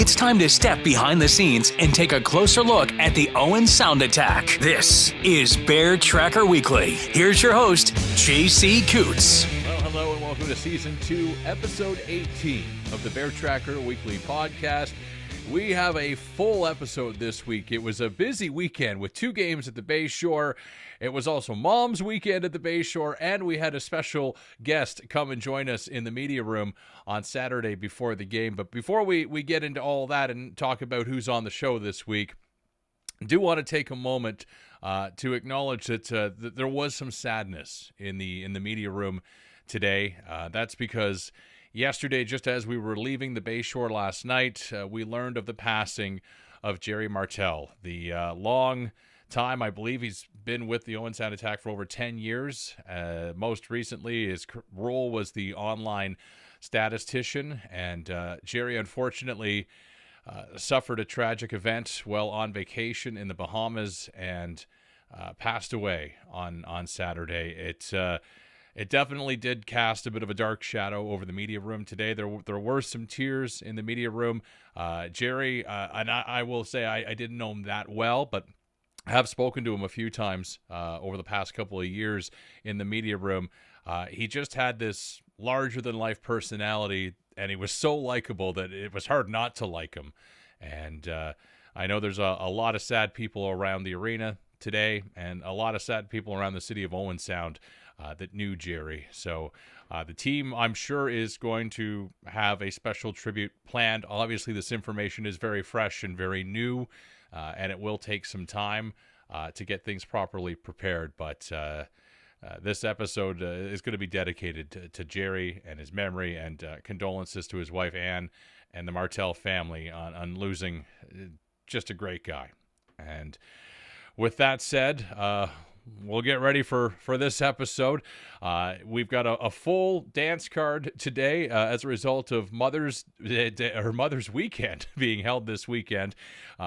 It's time to step behind the scenes and take a closer look at the Owen Sound Attack. This is Bear Tracker Weekly. Here's your host, JC Coots. Well, hello and welcome to Season 2, Episode 18 of the Bear Tracker Weekly podcast. We have a full episode this week. It was a busy weekend with 2 games at the Bayshore. It was also Mom's weekend at the Bayshore, and we had a special guest come and join us in the media room on Saturday before the game. But before we get into all that and talk about who's on the show this week, I do want to take a moment to acknowledge that there was some sadness in the media room today. That's because yesterday, just as we were leaving the Bayshore last night, we learned of the passing of Gerry Martell, the long time. I believe he's been with the Owen Sound Attack for over 10 years. Most recently, his role was the online statistician, and Gerry, unfortunately, suffered a tragic event while on vacation in the Bahamas and passed away on Saturday. It definitely did cast a bit of a dark shadow over the media room today. There were some tears in the media room. Gerry, and I will say I didn't know him that well, but I have spoken to him a few times over the past couple of years in the media room. He just had this larger-than-life personality, and he was so likable that it was hard not to like him. And I know there's a lot of sad people around the arena today, and a lot of sad people around the city of Owen Sound that knew Gerry. So the team, I'm sure, is going to have a special tribute planned. Obviously, this information is very fresh and very new, and it will take some time to get things properly prepared. But this episode is going to be dedicated to Gerry and his memory, and condolences to his wife, Anne, and the Martell family on losing just a great guy. And with that said, we'll get ready for this episode. We've got a full dance card today as a result of Mother's Weekend being held this weekend.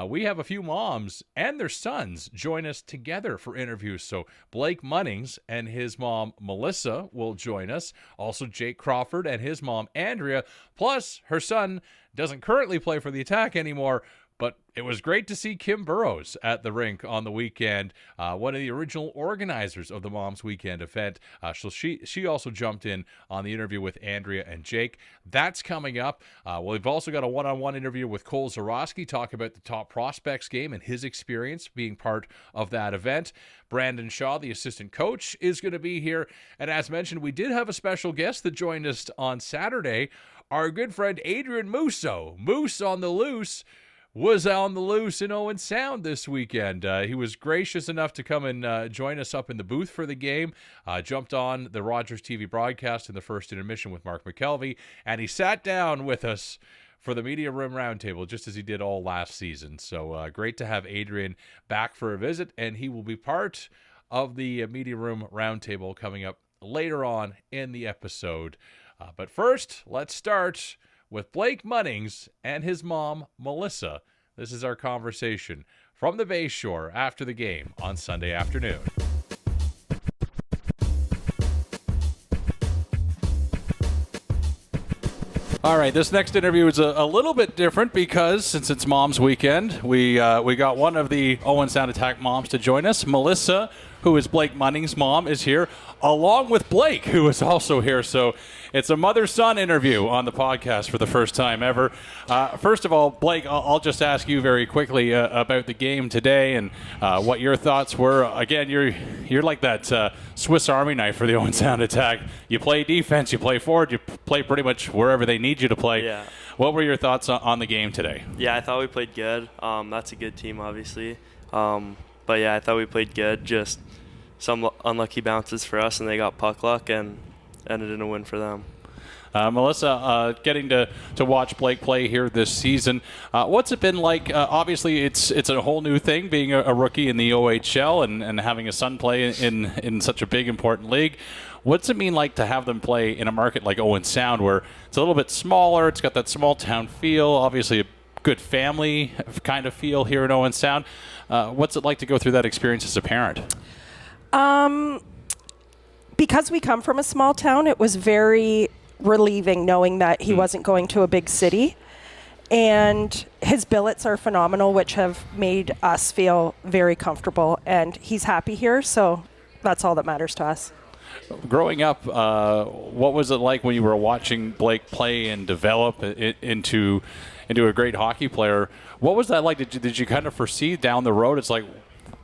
We have a few moms and their sons join us together for interviews. So Blake Munnings and his mom, Melissa, will join us. Also Jake Crawford and his mom, Andrea, plus her son doesn't currently play for the Attack anymore, but it was great to see Kim Burroughs at the rink on the weekend, one of the original organizers of the Mom's Weekend event. So she also jumped in on the interview with Andrea and Jake. That's coming up. We've also got a one-on-one interview with Cole Zurawski, talk about the Top Prospects game and his experience being part of that event. Brandon Shaw, the assistant coach, is going to be here. And as mentioned, we did have a special guest that joined us on Saturday, our good friend Adrien Mousseau. Moose on the Loose was on the loose in Owen Sound this weekend. He was gracious enough to come and join us up in the booth for the game, jumped on the Rogers TV broadcast in the first intermission with Mark McKelvey, and he sat down with us for the Media Room Roundtable, just as he did all last season. So great to have Adrien back for a visit, and he will be part of the Media Room Roundtable coming up later on in the episode. But first, let's start with Blake Munnings and his mom, Melissa. This is our conversation from the Bayshore after the game on Sunday afternoon. All right, this next interview is a little bit different because since it's Mom's Weekend, we got one of the Owen Sound Attack moms to join us. Melissa, who is Blake Munnings' mom, is here, along with Blake, who is also here. So it's a mother-son interview on the podcast for the first time ever. First of all, Blake, I'll just ask you very quickly about the game today and what your thoughts were. Again, you're like that Swiss Army knife for the Owen Sound Attack. You play defense, you play forward, you play pretty much wherever they need you to play. Yeah. What were your thoughts on the game today? Yeah, I thought we played good. That's a good team, obviously. But yeah, I thought we played good. Just some unlucky bounces for us, and they got puck luck and ended in a win for them. Melissa, getting to watch Blake play here this season, what's it been like? Obviously, it's a whole new thing being a rookie in the OHL and having a son play in such a big, important league. What's it mean like to have them play in a market like Owen Sound, where it's a little bit smaller, it's got that small town feel, obviously a good family kind of feel here in Owen Sound. What's it like to go through that experience as a parent? Because we come from a small town, it was very relieving knowing that he wasn't going to a big city. And his billets are phenomenal, which have made us feel very comfortable. And he's happy here, so that's all that matters to us. Growing up, what was it like when you were watching Blake play and develop into a great hockey player? What was that like? Did you kind of foresee down the road? It's like,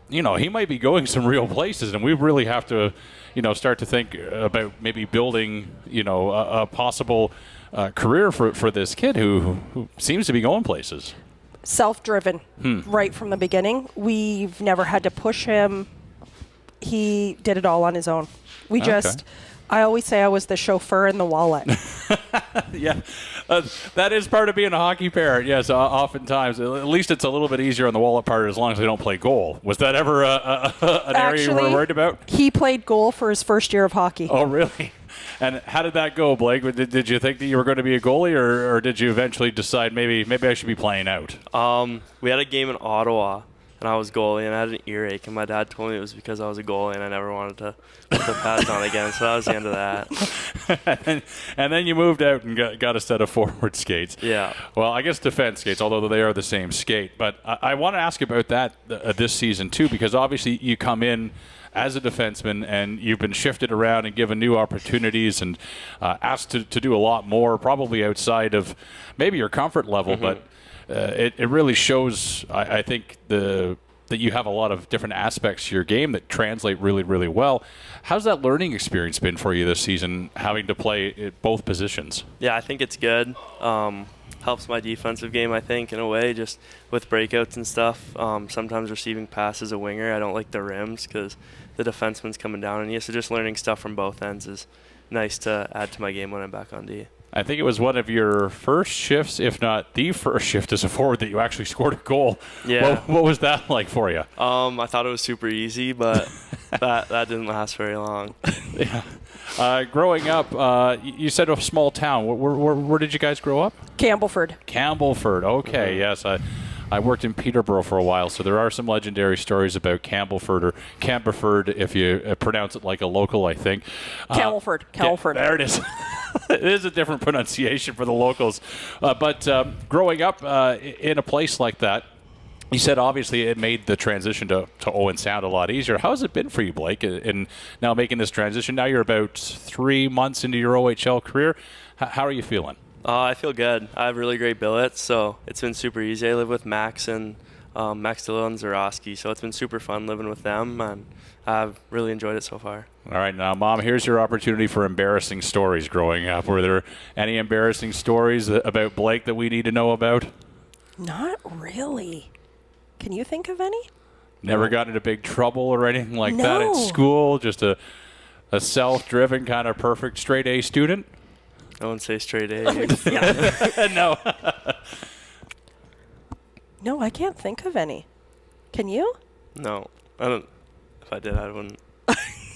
he might be going some real places, and we really have to, start to think about maybe building, a possible career for this kid who seems to be going places. Self-driven right from the beginning. We've never had to push him. He did it all on his own. I always say I was the chauffeur in the wallet. Yeah, that is part of being a hockey parent. Yes, oftentimes. At least it's a little bit easier on the wallet part as long as they don't play goal. Was that ever an area you were worried about? He played goal for his first year of hockey. Oh, really? And how did that go, Blake? Did you think that you were going to be a goalie, or did you eventually decide maybe I should be playing out? We had a game in Ottawa, and I was goalie, and I had an earache, and my dad told me it was because I was a goalie, and I never wanted to put the pads on again, so that was the end of that. and then you moved out and got a set of forward skates. Yeah. Well, I guess defense skates, although they are the same skate. But I want to ask about that this season, too, because obviously you come in as a defenseman, and you've been shifted around and given new opportunities and asked to do a lot more, probably outside of maybe your comfort level, but it really shows, I think, that you have a lot of different aspects to your game that translate really, really well. How's that learning experience been for you this season, having to play at both positions? Yeah, I think it's good. Helps my defensive game, I think, in a way, just with breakouts and stuff. Sometimes receiving pass as a winger, I don't like the rims because the defenseman's coming down on you. So just learning stuff from both ends is nice to add to my game when I'm back on D. I think it was one of your first shifts, if not the first shift as a forward, that you actually scored a goal. Yeah. What was that like for you? I thought it was super easy, but that didn't last very long. Yeah. Growing up, you said a small town. Where did you guys grow up? Campbellford. Campbellford. Okay, yes. I worked in Peterborough for a while, so there are some legendary stories about Campbellford, or Camberford, if you pronounce it like a local, I think. Campbellford. Yeah, there it is. It is a different pronunciation for the locals. But growing up in a place like that, you said obviously it made the transition to Owen Sound a lot easier. How has it been for you, Blake, in now making this transition? Now you're about 3 months into your OHL career. How are you feeling? I feel good. I have really great billets, so it's been super easy. I live with Max and Dillon and Zurawski, so it's been super fun living with them, and I've really enjoyed it so far. All right, now, Mom, here's your opportunity for embarrassing stories growing up. Were there any embarrassing stories about Blake that we need to know about? Not really. Can you think of any? Never got into big trouble or anything like that at school? Just a self-driven, kind of perfect straight A student? I wouldn't say straight A. No. No, I can't think of any. Can you? No. I don't. If I did, I wouldn't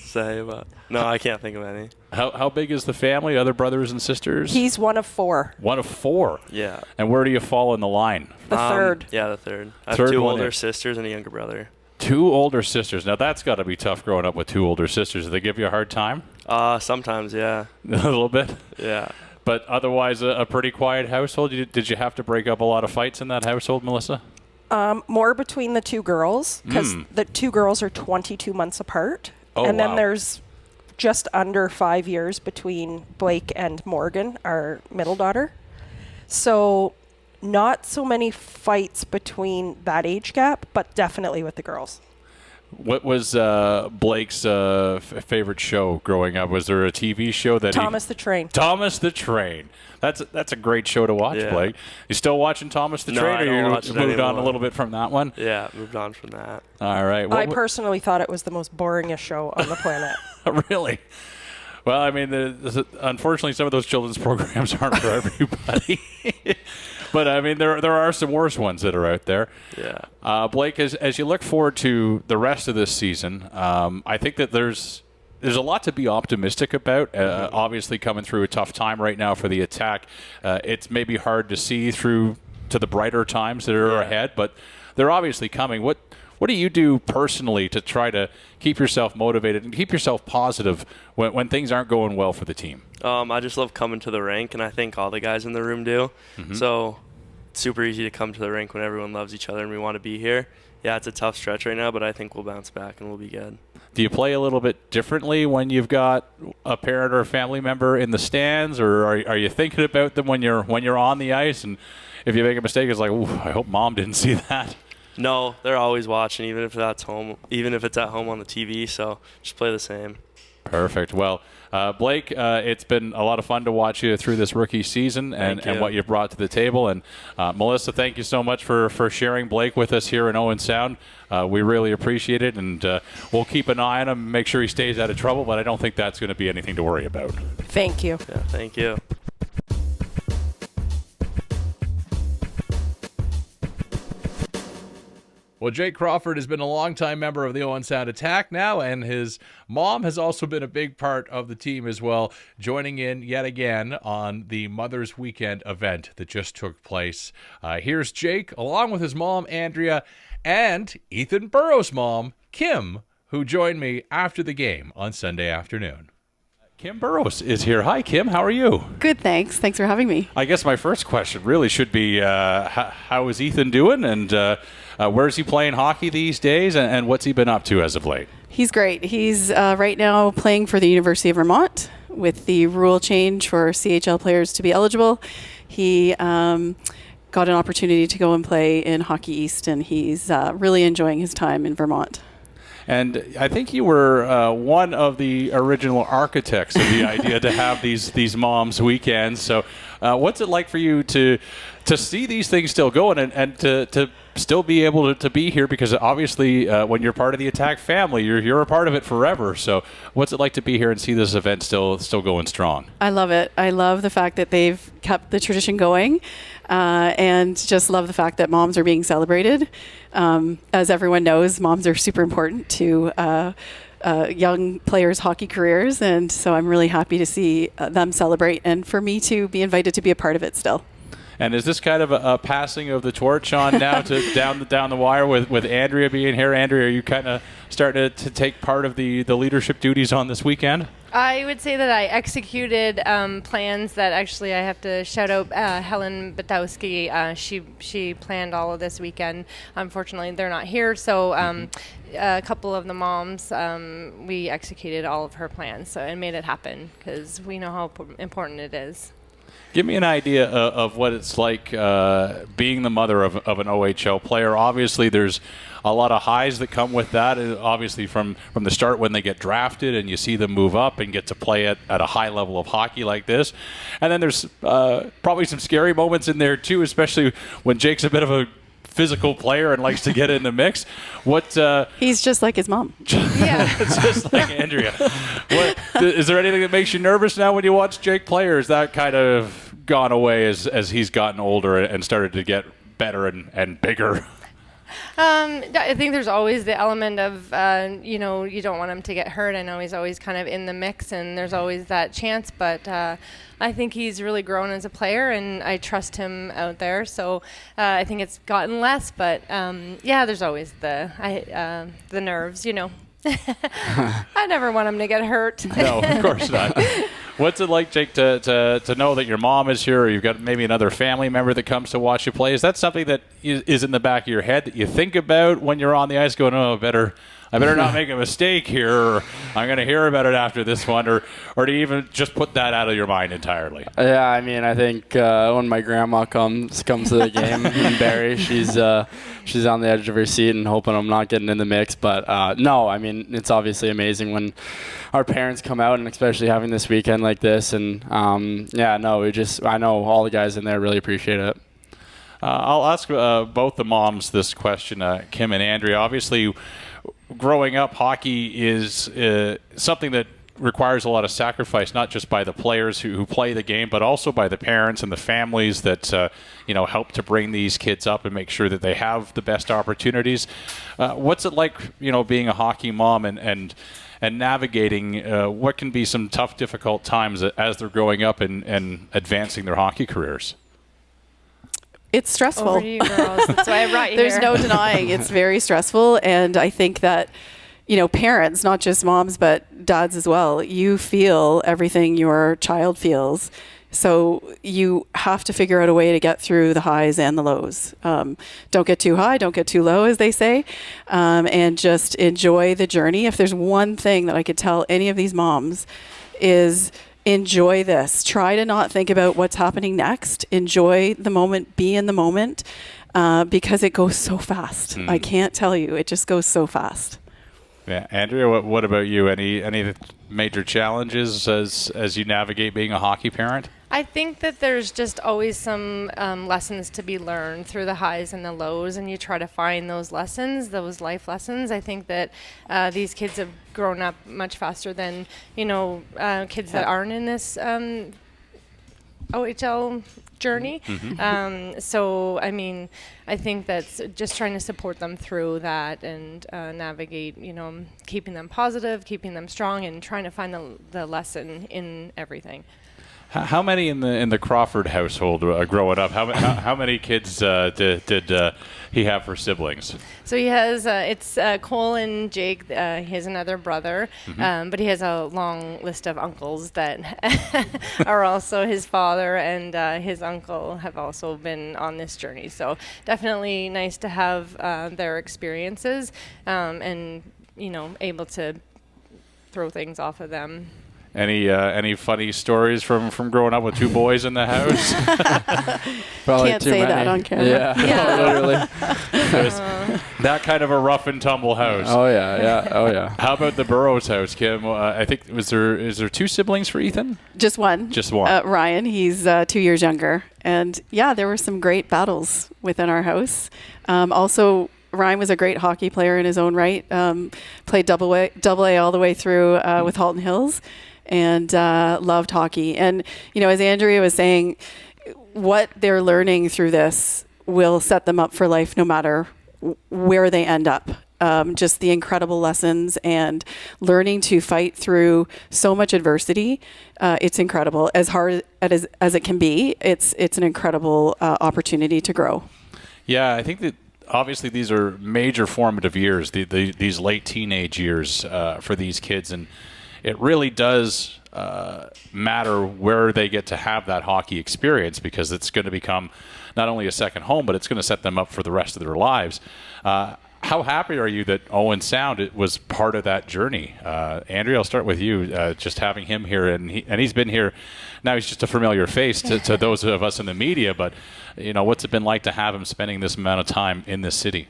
say, but no, I can't think of any. How big is the family? Other brothers and sisters? He's one of 4. One of 4? Yeah. And where do you fall in the line? The third. Yeah, the third. I have Third 2 one older in. sisters and a younger brother. 2 older sisters. Now, that's got to be tough growing up with 2 older sisters. Do they give you a hard time? Sometimes, yeah. A little bit? Yeah. But otherwise, a pretty quiet household. Did you have to break up a lot of fights in that household, Melissa? More between the 2 girls, because the 2 girls are 22 months apart. Oh, and then wow. there's just under 5 years between Blake and Morgan, our middle daughter. So not so many fights between that age gap, but definitely with the girls. What was Blake's favorite show growing up? Was there a TV show that Thomas the Train. Thomas the Train. That's a great show to watch, Yeah. Blake. You still watching Thomas the No, Train, I or don't you watch it moved on a anymore. little bit from that one? Yeah, moved on from that. All right. I personally thought it was the most boringest show on the planet. Really? Well, I mean, unfortunately, some of those children's programs aren't for everybody. But, I mean, there are some worse ones that are out there. Yeah. Blake, as you look forward to the rest of this season, I think that there's a lot to be optimistic about. Obviously, coming through a tough time right now for the Attack. It's maybe hard to see through to the brighter times that are ahead, but they're obviously coming. What do you do personally to try to keep yourself motivated and keep yourself positive when things aren't going well for the team? I just love coming to the rink, and I think all the guys in the room do. So super easy to come to the rink when everyone loves each other and we want to be here. Yeah, it's a tough stretch right now, but I think we'll bounce back and we'll be good. Do you play a little bit differently when you've got a parent or a family member in the stands, or are you thinking about them when you're on the ice? And if you make a mistake, it's like, ooh, I hope mom didn't see that. No, they're always watching, even if it's at home on the TV. So just play the same. Perfect. Well, Blake, it's been a lot of fun to watch you through this rookie season and what you've brought to the table. And Melissa, thank you so much for sharing Blake with us here in Owen Sound. We really appreciate it, and we'll keep an eye on him, make sure he stays out of trouble, but I don't think that's going to be anything to worry about. Thank you. Yeah, thank you. Well, Jake Crawford has been a longtime member of the Owen Sound Attack now, and his mom has also been a big part of the team as well, joining in yet again on the Mother's Weekend event that just took place. Here's Jake, along with his mom, Andrea, and Ethan Burroughs' mom, Kim, who joined me after the game on Sunday afternoon. Kim Burroughs is here. Hi, Kim. How are you? Good, thanks. Thanks for having me. I guess my first question really should be, how is Ethan doing, and where is he playing hockey these days, and what's he been up to as of late? He's great. He's right now playing for the University of Vermont with the rule change for CHL players to be eligible. He got an opportunity to go and play in Hockey East, and he's really enjoying his time in Vermont. And I think you were one of the original architects of the idea to have these moms weekends. So what's it like for you to see these things still going and to still be able to be here? Because obviously when you're part of the Attack family, you're a part of it forever. So what's it like to be here and see this event still going strong? I love it. I love the fact that they've kept the tradition going, and just love the fact that moms are being celebrated. As everyone knows, moms are super important to young players' hockey careers, and so I'm really happy to see them celebrate and for me to be invited to be a part of it still. And is this kind of a passing of the torch on now to down the wire with Andrea being here? Andrea, are you kind of starting to take part of the leadership duties on this weekend? I would say that I executed plans that actually I have to shout out Helen Batowski. She planned all of this weekend. Unfortunately, they're not here, so a couple of the moms, we executed all of her plans and made it happen because we know how important it is. Give me an idea of what it's like being the mother of an OHL player. Obviously, there's a lot of highs that come with that. Obviously, from the start when they get drafted and you see them move up and get to play at a high level of hockey like this. And then there's probably some scary moments in there, too, especially when Jake's a bit of a physical player and likes to get in the mix. He's just like his mom. Yeah. Just like Andrea. Is there anything that makes you nervous now when you watch Jake play, or is that kind of gone away as he's gotten older and started to get better and bigger? I think there's always the element of, you don't want him to get hurt. I know he's always kind of in the mix, and there's always that chance, but I think he's really grown as a player, and I trust him out there. So I think it's gotten less, but there's always the nerves, I never want him to get hurt. No, of course not. What's it like, Jake, to know that your mom is here, or you've got maybe another family member that comes to watch you play? Is that something that is in the back of your head that you think about when you're on the ice going, I better not make a mistake here, or I'm going to hear about it after this one, or do you even just put that out of your mind entirely? Yeah, I mean, I think when my grandma comes to the game in Barrie, she's on the edge of her seat and hoping I'm not getting in the mix. But no, I mean, it's obviously amazing when our parents come out, and especially having this weekend like this. And I know all the guys in there really appreciate it. I'll ask both the moms this question, Kim and Andrea. Obviously, growing up, hockey is something that requires a lot of sacrifice, not just by the players who play the game, but also by the parents and the families that help to bring these kids up and make sure that they have the best opportunities. What's it like, being a hockey mom and navigating what can be some tough, difficult times as they're growing up and advancing their hockey careers? It's stressful. Over to you, girls. That's why I brought you There's here. no denying it's very stressful, and I think that parents, not just moms but dads as well, you feel everything your child feels So you have to figure out a way to get through the highs and the lows. Don't get too high, don't get too low, as they say, and just enjoy the journey. If there's one thing that I could tell any of these moms is enjoy this. Try to not think about what's happening next. Enjoy the moment, be in the moment, because it goes so fast. I can't tell you, it just goes so fast. Yeah, Andrea, what about you? Any major challenges as you navigate being a hockey parent? I think that there's just always some lessons to be learned through the highs and the lows, and you try to find those lessons, those life lessons. I think that these kids have grown up much faster than, kids that aren't in this OHL journey. So, I mean, I think that's just trying to support them through that and navigate, keeping them positive, keeping them strong, and trying to find the lesson in everything. How many in the Crawford household growing up? How many kids did he have for siblings? So he has it's Cole and Jake. He has another brother, but he has a long list of uncles that are also his father and his uncle have also been on this journey. So definitely nice to have their experiences and able to throw things off of them. Any funny stories from growing up with two boys in the house? Probably Can't too say many. that on camera. Yeah. Literally. That kind of a rough and tumble house. Oh yeah. How about the Burroughs house, Kim? I think is there two siblings for Ethan? Just one. Just one. Ryan, he's 2 years younger. And yeah, there were some great battles within our house. Also, Ryan was a great hockey player in his own right. Played double A all the way through with Halton Hills, and loved hockey. And as Andrea was saying, what they're learning through this will set them up for life, no matter where they end up. Just the incredible lessons and learning to fight through so much adversity. It's incredible. As hard as it can be, it's an incredible opportunity to grow. Yeah, I think that obviously these are major formative years, these late teenage years for these kids, and it really does matter where they get to have that hockey experience, because it's going to become not only a second home, but it's going to set them up for the rest of their lives. How happy are you that Owen Sound was part of that journey? Andrea, I'll start with you. Just having him here, and he's been here. Now he's just a familiar face to those of us in the media, but what's it been like to have him spending this amount of time in this city?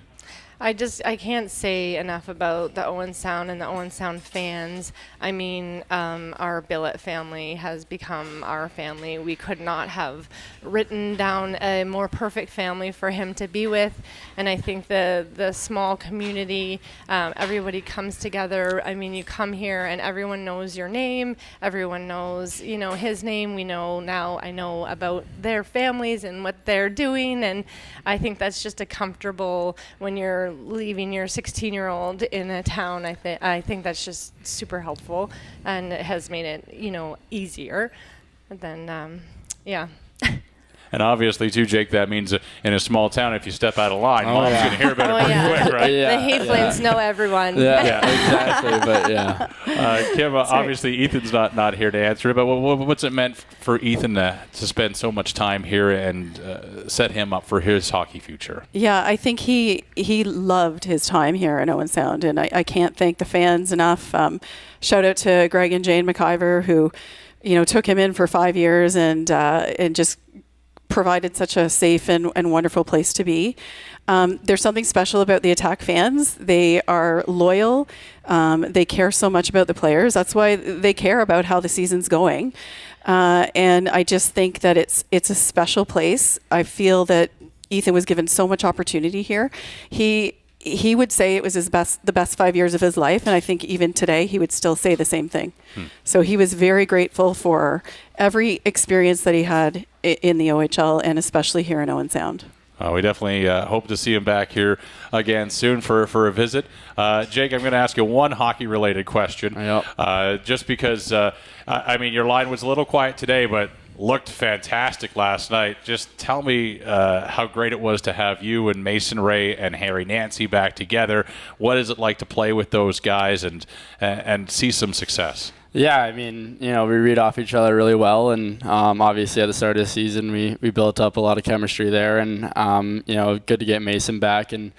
I can't say enough about the Owen Sound and the Owen Sound fans. I mean, our Billet family has become our family. We could not have written down a more perfect family for him to be with. And I think the small community, everybody comes together. I mean, you come here and everyone knows your name. Everyone knows, his name. We know now, I know about their families and what they're doing. And I think that's just a comfortable, when you're leaving your 16-year-old in a town, I think that's just super helpful, and it has made it easier. And then And obviously, too, Jake, that means in a small town, if you step out of line, mom's going to hear about it pretty quick, right? The Hay Flames know everyone. Yeah, exactly. But yeah, Kim, obviously, Ethan's not here to answer it, but what's it meant for Ethan to spend so much time here and set him up for his hockey future? Yeah, I think he loved his time here in Owen Sound, and I can't thank the fans enough. Shout out to Greg and Jane McIver, who took him in for 5 years and just provided such a safe and wonderful place to be. There's something special about the Attack fans. They are loyal. They care so much about the players. That's why they care about how the season's going. And I just think that it's a special place. I feel that Ethan was given so much opportunity here. He would say it was the best 5 years of his life, and I think even today he would still say the same thing. So he was very grateful for every experience that he had in the OHL, and especially here in Owen Sound. We definitely hope to see him back here again soon for a visit. Jake, I'm going to ask you one hockey-related question. Yep. Just because, your line was a little quiet today, but looked fantastic last night. Just tell me how great it was to have you and Mason Ray and Harry Nancy back together. What is it like to play with those guys and see some success? Yeah, I mean, we read off each other really well, and obviously at the start of the season we built up a lot of chemistry there, and good to get Mason back and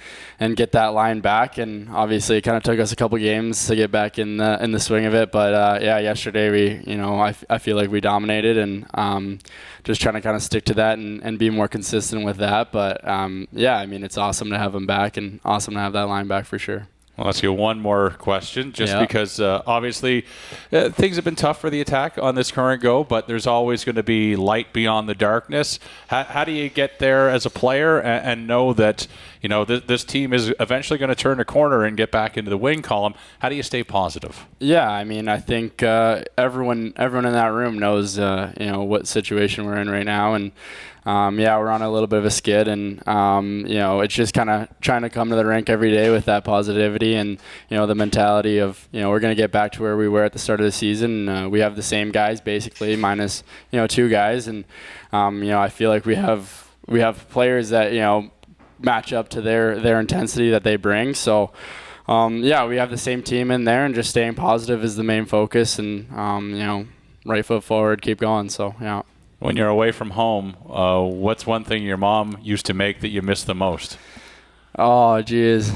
get that line back, and obviously it kind of took us a couple games to get back in the swing of it, but yesterday I feel like we dominated, and just trying to kind of stick to that and be more consistent with that, but it's awesome to have him back and awesome to have that line back for sure. I'll ask you one more question, because obviously things have been tough for the Attack on this current go, but there's always going to be light beyond the darkness. How do you get there as a player and know that this team is eventually going to turn a corner and get back into the win column? How do you stay positive? Yeah, I mean, I think everyone in that room knows what situation we're in right now, and we're on a little bit of a skid, and it's just kind of trying to come to the rink every day with that positivity and the mentality of we're going to get back to where we were at the start of the season. We have the same guys basically, minus 2 guys, and I feel like we have players that match up to their intensity that they bring. So we have the same team in there, and just staying positive is the main focus, and right foot forward, keep going. So yeah. When you're away from home, what's one thing your mom used to make that you miss the most? Oh, geez.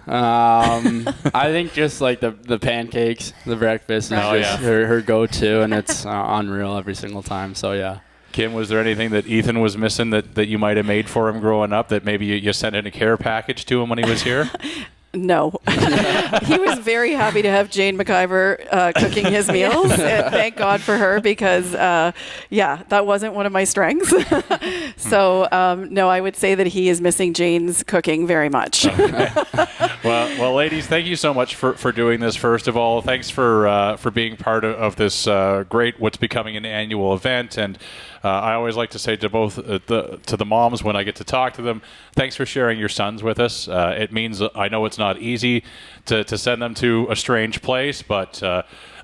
I think just like the pancakes, the breakfast is her go-to, and it's unreal every single time. So, yeah. Kim, was there anything that Ethan was missing that you might have made for him growing up that maybe you sent in a care package to him when he was here? No. He was very happy to have Jane McIver cooking his meals, and thank God for her, because, that wasn't one of my strengths. So, no, I would say that he is missing Jane's cooking very much. Okay. Well, ladies, thank you so much for doing this, first of all. Thanks for being part of this great, what's becoming an annual event, and I always like to say to both to the moms when I get to talk to them, thanks for sharing your sons with us. It means I know it's not easy to send them to a strange place, but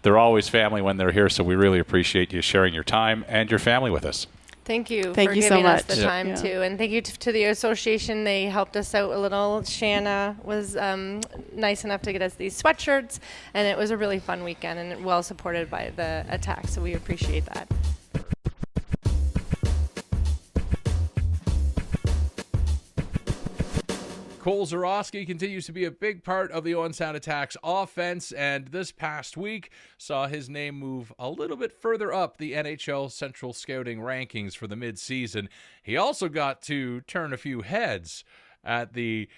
they're always family when they're here, so we really appreciate you sharing your time and your family with us. Thank you for giving so us the time, too. And thank you to the association. They helped us out a little. Shanna was nice enough to get us these sweatshirts, and it was a really fun weekend and well supported by the Attack, so we appreciate that. Cole Zurawski continues to be a big part of the Owen Sound Attack's offense, and this past week saw his name move a little bit further up the NHL Central Scouting rankings for the mid-season. He also got to turn a few heads at the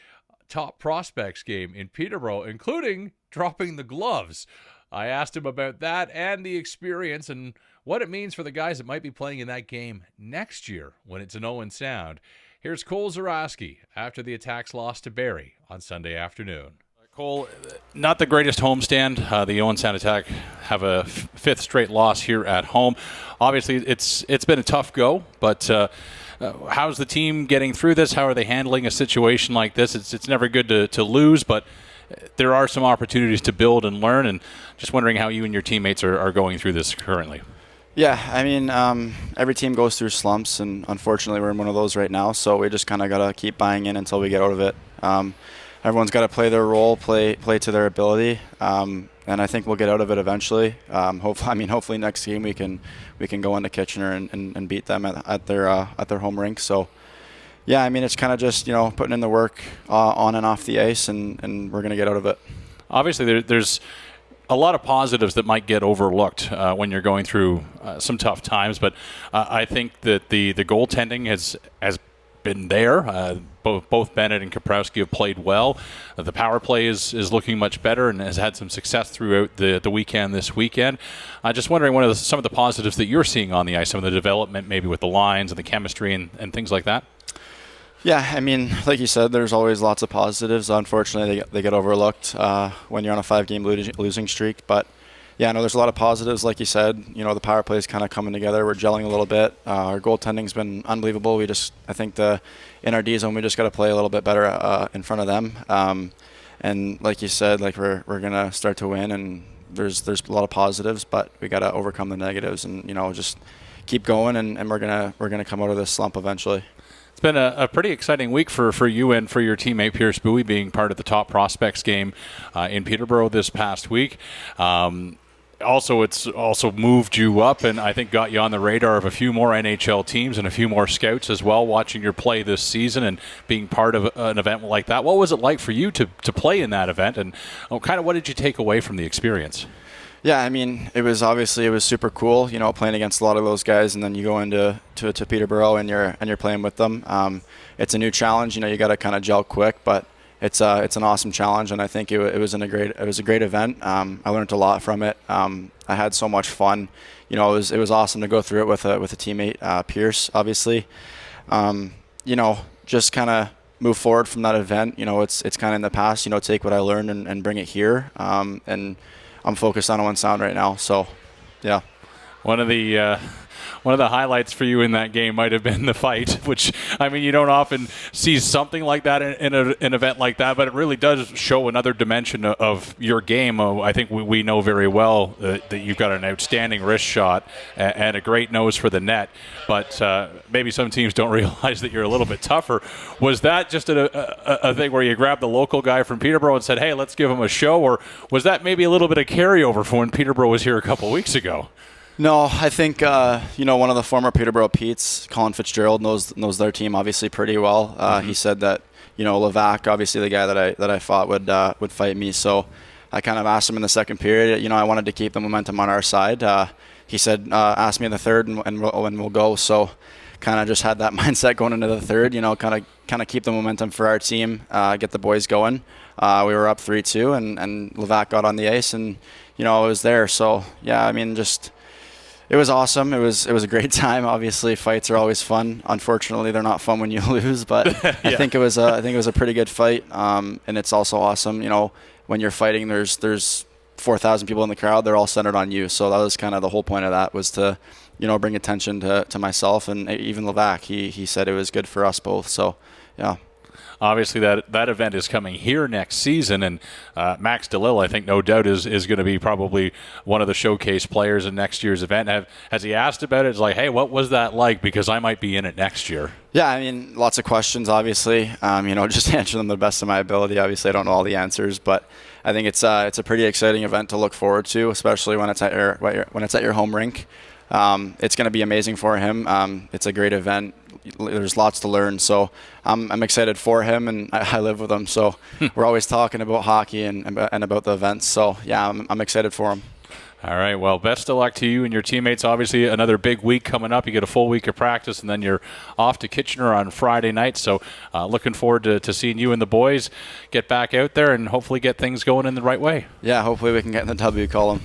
top prospects game in Peterborough, including dropping the gloves. I asked him about that and the experience and what it means for the guys that might be playing in that game next year when it's an Owen Sound. Here's Cole Zurawski after the Attack's loss to Barrie on Sunday afternoon. Cole, not the greatest homestand. The Owen Sound Attack have a fifth straight loss here at home. Obviously, it's been a tough go, but how's the team getting through this? How are they handling a situation like this? It's never good to lose, but there are some opportunities to build and learn, and just wondering how you and your teammates are going through this currently. Yeah, I mean, every team goes through slumps, and unfortunately we're in one of those right now, so we just kind of got to keep buying in until we get out of it. Everyone's got to play their role, play to their ability, and I think we'll get out of it eventually. Hopefully next game we can go into Kitchener and beat them at their home rink. So, yeah, I mean, it's kind of just, putting in the work on and off the ice, and we're going to get out of it. Obviously, there's a lot of positives that might get overlooked when you're going through some tough times, but I think that the goaltending has been there. Both Bennett and Kaprowski have played well. The power play is looking much better and has had some success throughout the weekend this weekend. Just wondering some of the positives that you're seeing on the ice, some of the development maybe with the lines and the chemistry and things like that. Yeah, I mean, like you said, there's always lots of positives. Unfortunately, they get overlooked when you're on a 5-game losing streak. But, yeah, I know there's a lot of positives. Like you said, the power play is kind of coming together. We're gelling a little bit. Our goaltending's been unbelievable. I think in our D zone, we just got to play a little bit better in front of them. And like you said, we're going to start to win, and there's a lot of positives, but we got to overcome the negatives and, just keep going, and we're gonna come out of this slump eventually. It's been a pretty exciting week for you and for your teammate Pierce Bowie being part of the top prospects game in Peterborough this past week. also it's also moved you up and I think got you on the radar of a few more NHL teams and a few more scouts as well, watching your play this season and being part of an event like that. What was it like for you to play in that event, and kind of what did you take away from the experience? Yeah, I mean, it was super cool, playing against a lot of those guys, and then you go into Peterborough and you're playing with them. It's a new challenge, you got to kind of gel quick, but it's an awesome challenge, and I think it was a great event. I learned a lot from it. I had so much fun. It was awesome to go through it with a teammate, Pierce, obviously. Just kind of move forward from that event. It's kind of in the past. Take what I learned and bring it here. And I'm focused on Owen Sound right now, so yeah. One of the highlights for you in that game might have been the fight, which, I mean, you don't often see something like that in an event like that, but it really does show another dimension of your game. I think we know very well that you've got an outstanding wrist shot and a great nose for the net, but maybe some teams don't realize that you're a little bit tougher. Was that just a thing where you grabbed the local guy from Peterborough and said, hey, let's give him a show, or was that maybe a little bit of carryover from when Peterborough was here a couple weeks ago? No, I think one of the former Peterborough Petes, Colin Fitzgerald, knows their team obviously pretty well. He said that Levac, obviously the guy that I fought would fight me. So I kind of asked him in the second period. I wanted to keep the momentum on our side. He said, ask me in the third and we'll go. So kind of just had that mindset going into the third. Kind of keep the momentum for our team, get the boys going. We were up 3-2 and Levac got on the ice and I was there. So yeah, I mean it was awesome. It was a great time. Obviously, fights are always fun. Unfortunately, they're not fun when you lose. But yeah. I think it was a pretty good fight. And it's also awesome. When you're fighting, there's 4,000 people in the crowd. They're all centered on you. So that was kind of the whole point of that, was to bring attention to myself and even Levac. He said it was good for us both. So yeah. Obviously, that event is coming here next season, and Max DeLille, I think, no doubt, is going to be probably one of the showcase players in next year's event. Has he asked about it? It's like, hey, what was that like? Because I might be in it next year. Yeah, I mean, lots of questions, obviously. Just answer them to the best of my ability. Obviously, I don't know all the answers, but I think it's a pretty exciting event to look forward to, especially when it's at your home rink. It's going to be amazing for him. It's a great event. There's lots to learn, so I'm excited for him, and I live with him, so we're always talking about hockey and about the events. So yeah, I'm excited for him. All right, well, best of luck to you and your teammates. Obviously, another big week coming up. You get a full week of practice, and then you're off to Kitchener on Friday night. So looking forward to seeing you and the boys get back out there and hopefully get things going in the right way. Yeah, hopefully we can get in the W column.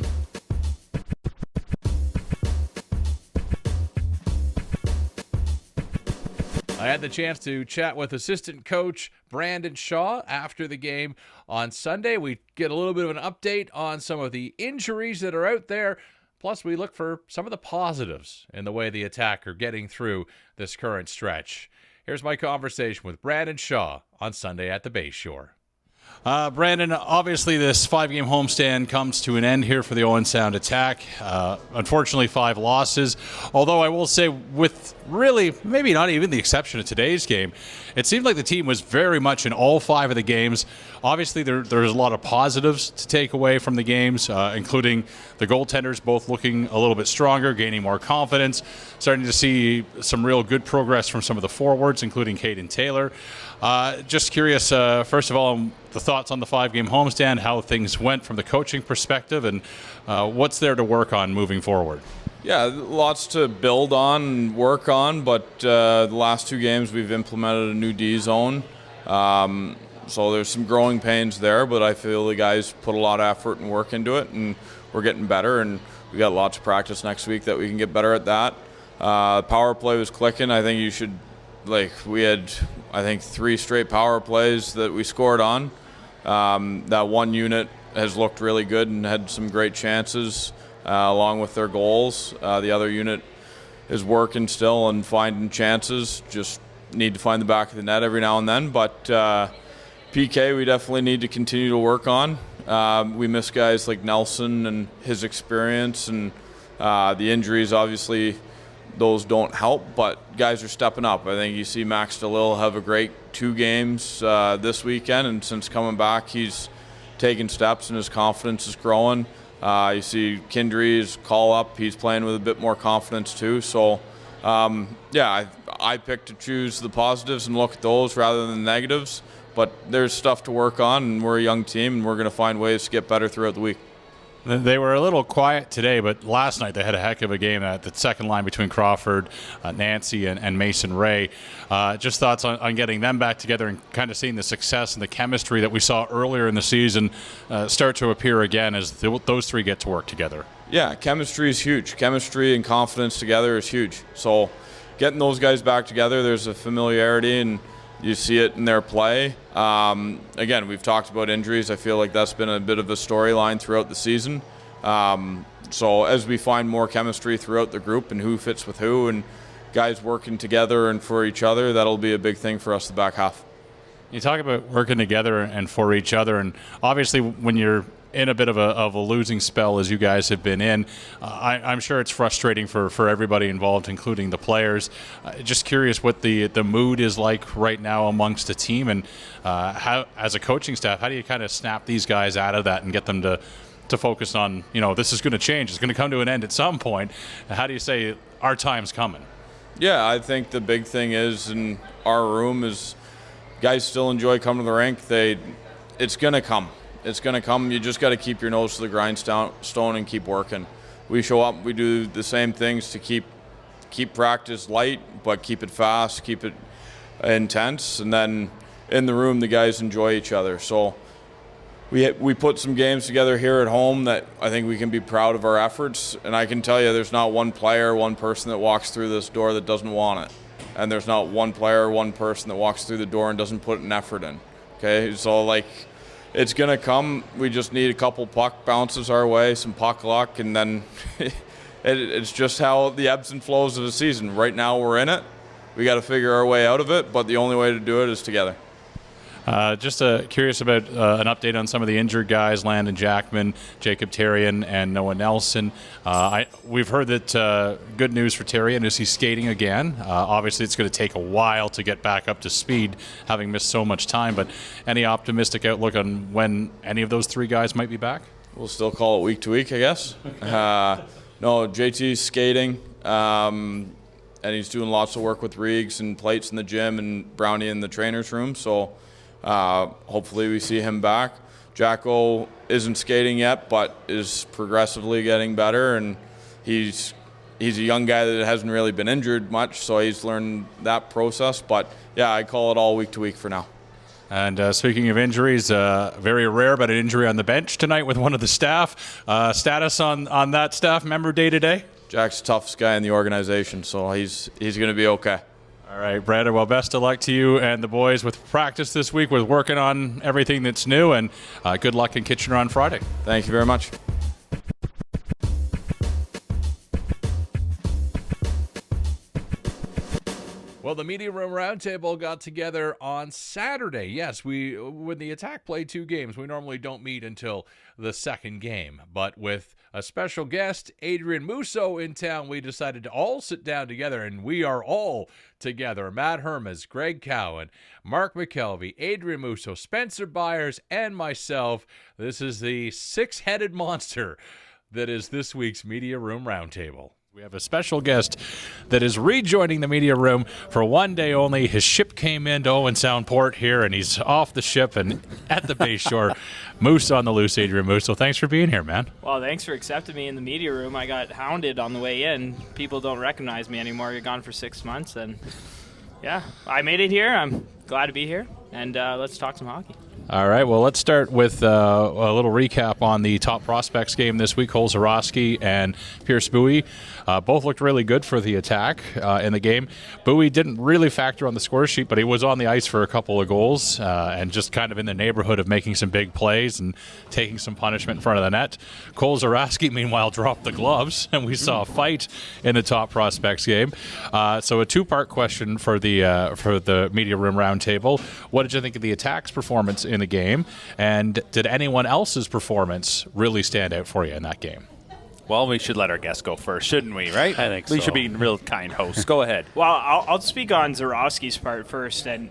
I had the chance to chat with assistant coach Brandon Shaw after the game on Sunday. We get a little bit of an update on some of the injuries that are out there. Plus, we look for some of the positives in the way the Attack are getting through this current stretch. Here's my conversation with Brandon Shaw on Sunday at the Bayshore. Brandon, obviously this 5-game homestand comes to an end here for the Owen Sound Attack. Unfortunately, 5 losses. Although I will say, with really maybe not even the exception of today's game, it seemed like the team was very much in all 5 of the games. Obviously, there's a lot of positives to take away from the games, including the goaltenders both looking a little bit stronger, gaining more confidence, starting to see some real good progress from some of the forwards, including Caden Taylor. Just curious, first of all, the thoughts on the 5-game homestand, how things went from the coaching perspective, and what's there to work on moving forward? Yeah, lots to build on and work on, but the last 2 games we've implemented a new D zone. So there's some growing pains there, but I feel the guys put a lot of effort and work into it, and we're getting better, and we got lots of practice next week that we can get better at that. Power play was clicking. I think we had, 3 straight power plays that we scored on. That one unit has looked really good and had some great chances along with their goals. The other unit is working still and finding chances. Just need to find the back of the net every now and then. But PK, we definitely need to continue to work on. We miss guys like Nelson and his experience, and the injuries, obviously, those don't help, but guys are stepping up. I think you see Max DeLille have a great 2 games this weekend, and since coming back, he's taken steps and his confidence is growing. You see Kindry's call up. He's playing with a bit more confidence too. So, I pick to choose the positives and look at those rather than the negatives. But there's stuff to work on, and we're a young team, and we're going to find ways to get better throughout the week. They were a little quiet today, but last night they had a heck of a game at the second line between Crawford, Nancy, and Mason Ray. Just thoughts on getting them back together and kind of seeing the success and the chemistry that we saw earlier in the season start to appear again as those three get to work together. Yeah, chemistry is huge. Chemistry and confidence together is huge. So getting those guys back together, there's a familiarity, and you see it in their play. Again, we've talked about injuries. I feel like that's been a bit of a storyline throughout the season. So as we find more chemistry throughout the group and who fits with who and guys working together and for each other, that'll be a big thing for us the back half. You talk about working together and for each other, and obviously when you're in a bit of a losing spell as you guys have been in, I'm sure it's frustrating for everybody involved, including the players. Just curious what the mood is like right now amongst the team, and how, as a coaching staff, how do you kind of snap these guys out of that and get them to focus on, this is going to change, it's going to come to an end at some point. How do you say our time's coming? Yeah, I think the big thing is in our room is guys still enjoy coming to the rink. It's going to come. It's going to come. You just got to keep your nose to the grindstone and keep working. We show up, we do the same things to keep practice light, but keep it fast, keep it intense, and then in the room the guys enjoy each other. So we put some games together here at home that I think we can be proud of our efforts, and I can tell you there's not one player, one person that walks through this door that doesn't want it, and there's not one player, one person that walks through the door and doesn't put an effort in. Okay, so it's going to come. We just need a couple puck bounces our way, some puck luck, and then it's just how the ebbs and flows of the season. Right now we're in it. We got to figure our way out of it, but the only way to do it is together. Just curious about an update on some of the injured guys, Landon Jackman, Jacob Terrien, and Noah Nelson. We've heard that good news for Terrien is he's skating again. Obviously, it's going to take a while to get back up to speed, having missed so much time, but any optimistic outlook on when any of those three guys might be back? We'll still call it week to week, I guess. No, JT's skating, and he's doing lots of work with rigs and plates in the gym and Brownie in the trainer's room, so hopefully we see him back. Jacko isn't skating yet, but is progressively getting better, and he's a young guy that hasn't really been injured much, so he's learned that process. But yeah, I call it all week to week for now. And speaking of injuries, very rare, but an injury on the bench tonight with one of the staff. Status on that staff member day to day? Jack's the toughest guy in the organization, so he's going to be okay. All right, Brandon, well, best of luck to you and the boys with practice this week, with working on everything that's new, and good luck in Kitchener on Friday. Thank you very much. Well, the Media Room Roundtable got together on Saturday. Yes, when the Attack play 2 games, we normally don't meet until the second game. But with a special guest, Adrien Mousseau, in town, we decided to all sit down together, and we are all together. Matt Hermes, Greg Cowan, Mark McKelvey, Adrien Mousseau, Spencer Byers, and myself. This is the 6-headed monster that is this week's Media Room Roundtable. We have a special guest that is rejoining the media room for one day only. His ship came into Owen Sound Port here, and he's off the ship and at the Bayshore. Moose on the loose, Adrien Moose. So thanks for being here, man. Well, thanks for accepting me in the media room. I got hounded on the way in. People don't recognize me anymore. You're gone for 6 months, and yeah, I made it here. I'm glad to be here, and let's talk some hockey. All right, well, let's start with a little recap on the top prospects game this week. Cole Zurawski and Pierce Bowie both looked really good for the Attack in the game. Bowie didn't really factor on the score sheet, but he was on the ice for a couple of goals and just kind of in the neighborhood of making some big plays and taking some punishment in front of the net. Cole Zurawski, meanwhile, dropped the gloves, and we saw a fight in the top prospects game. So a two-part question for the Media Room Roundtable. What did you think of the Attack's performance in the game, and did anyone else's performance really stand out for you in that game? Well, we should let our guests go first, shouldn't we, right? I think so. We should be real kind hosts. Go ahead. Well, I'll speak on Zurawski's part first. And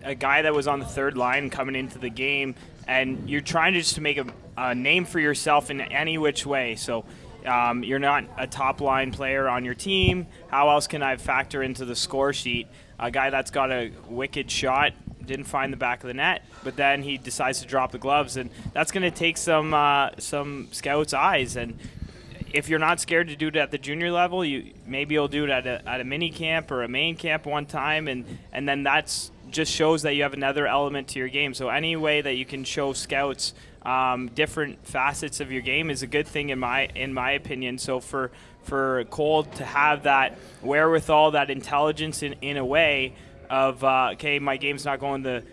a guy that was on the third line coming into the game and you're trying to just to make a name for yourself in any which way. So you're not a top-line player on your team. How else can I factor into the score sheet? A guy that's got a wicked shot, didn't find the back of the net, but then he decides to drop the gloves, and that's going to take some scouts' eyes. And if you're not scared to do it at the junior level, maybe you'll do it at a mini camp or a main camp one time, and then that's just shows that you have another element to your game. So any way that you can show scouts different facets of your game is a good thing in my opinion. So for Cole to have that wherewithal, that intelligence in a way of okay, my game's not going the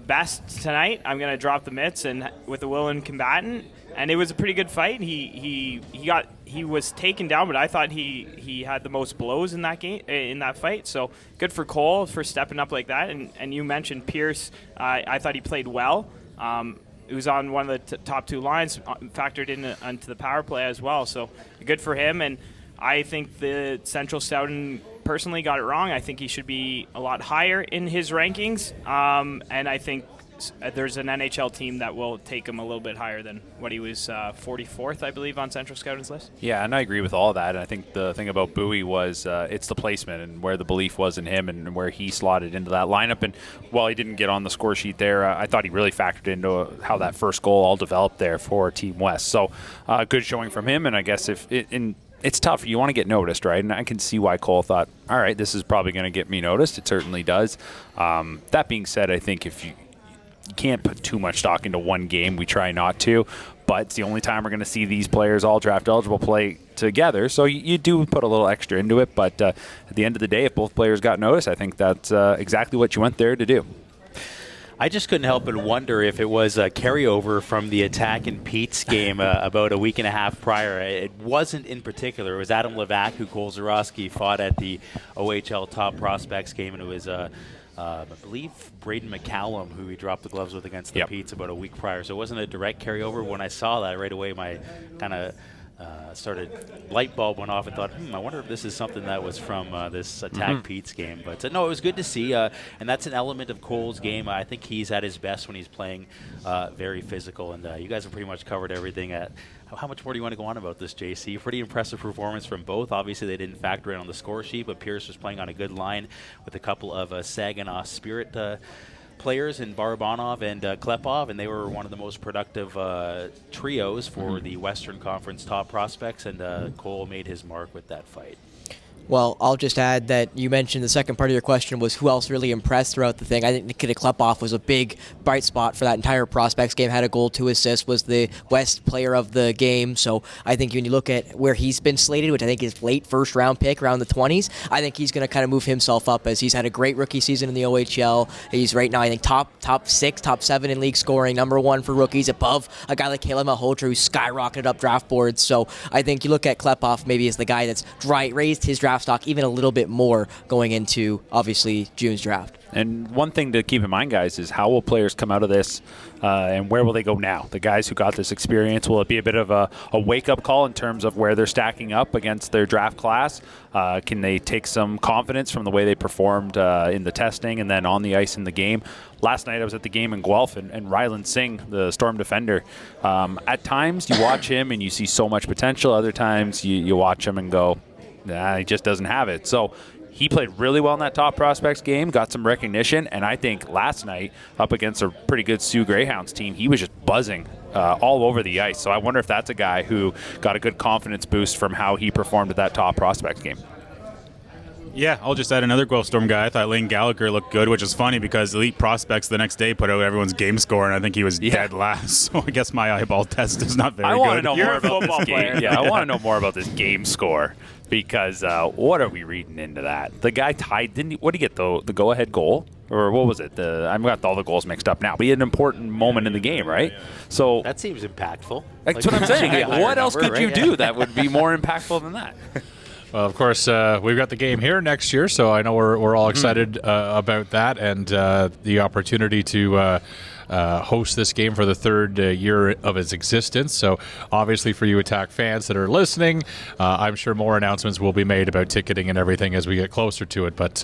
best tonight, I'm going to drop the mitts, and with a willing combatant. And it was a pretty good fight. He was taken down, but I thought he had the most blows in that game, in that fight. So good for Cole for stepping up like that. And you mentioned Pierce. I thought he played well. He was on one of the top two lines, factored into the power play as well. So good for him. And I think the Central Stoughton personally got it wrong. I think he should be a lot higher in his rankings. And I think there's an NHL team that will take him a little bit higher than what he was 44th, I believe, on Central Scouting's list. Yeah, and I agree with all of that. And I think the thing about Bowie was it's the placement and where the belief was in him and where he slotted into that lineup. And while he didn't get on the score sheet there, I thought he really factored into how that first goal all developed there for Team West. So good showing from him. And I guess it's tough. You want to get noticed, right? And I can see why Cole thought, all right, this is probably going to get me noticed. It certainly does. That being said, I think if you can't put too much stock into one game, we try not to, but it's the only time we're going to see these players all draft eligible play together, so you do put a little extra into it. But at the end of the day, if both players got noticed, I think that's exactly what you went there to do. I just couldn't help but wonder if it was a carryover from the Attack and Pete's game about a week and a half prior. It wasn't in particular. It was Adam Levac who Cole Zurawski fought at the OHL Top Prospects game, and it was I believe Braden McCallum, who he dropped the gloves with against the Petes about a week prior. So it wasn't a direct carryover. When I saw that right away, my kind of light bulb went off and thought, I wonder if this is something that was from this Attack Pete's game. But no, it was good to see, and that's an element of Cole's game. I think he's at his best when he's playing very physical, and you guys have pretty much covered everything. How much more do you want to go on about this, JC? Pretty impressive performance from both. Obviously, they didn't factor in on the score sheet, but Pierce was playing on a good line with a couple of Saginaw Spirit players in Barabanov and Klepov, and they were one of the most productive trios for the Western Conference Top Prospects, and Cole made his mark with that fight. Well, I'll just add that you mentioned the second part of your question was who else really impressed throughout the thing. I think Nikita Klepov was a big bright spot for that entire Prospects game. Had a goal, 2 assists, was the West player of the game. So I think when you look at where he's been slated, which I think is late first round pick, around the 20s, I think he's going to kind of move himself up as he's had a great rookie season in the OHL. He's right now, I think, top 6, top 7 in league scoring, number 1 for rookies, above a guy like Caleb Malhotra who's skyrocketed up draft boards. So I think you look at Klepov maybe as the guy that's raised his draft stock even a little bit more going into, obviously, June's draft. And one thing to keep in mind, guys, is how will players come out of this and where will they go now? The guys who got this experience, will it be a bit of a wake-up call in terms of where they're stacking up against their draft class? Can they take some confidence from the way they performed in the testing and then on the ice in the game? Last night I was at the game in Guelph, and Ryland Singh, the Storm defender, at times you watch him and you see so much potential. Other times you watch him and go, nah, he just doesn't have it. So he played really well in that Top Prospects game, got some recognition, and I think last night up against a pretty good Sioux Greyhounds team, he was just buzzing all over the ice. So I wonder if that's a guy who got a good confidence boost from how he performed at that Top Prospects game. Yeah, I'll just add another Guelph Storm guy. I thought Lane Gallagher looked good, which is funny because Elite Prospects the next day put out everyone's game score, and I think he was dead last. So I guess my eyeball test is not very good. I want to know more about this game. Yeah, I want to know more about this game score because what are we reading into that? The guy tied, what did he get, the go-ahead goal? Or what was it? I've got all the goals mixed up now. But he had an important moment in the game, right? So that seems impactful. That's what I'm saying. What else could you do that would be more impactful than that? Well, of course, we've got the game here next year, so I know we're all excited about that and the opportunity to host this game for the third year of its existence. So obviously for you Attack fans that are listening, I'm sure more announcements will be made about ticketing and everything as we get closer to it. But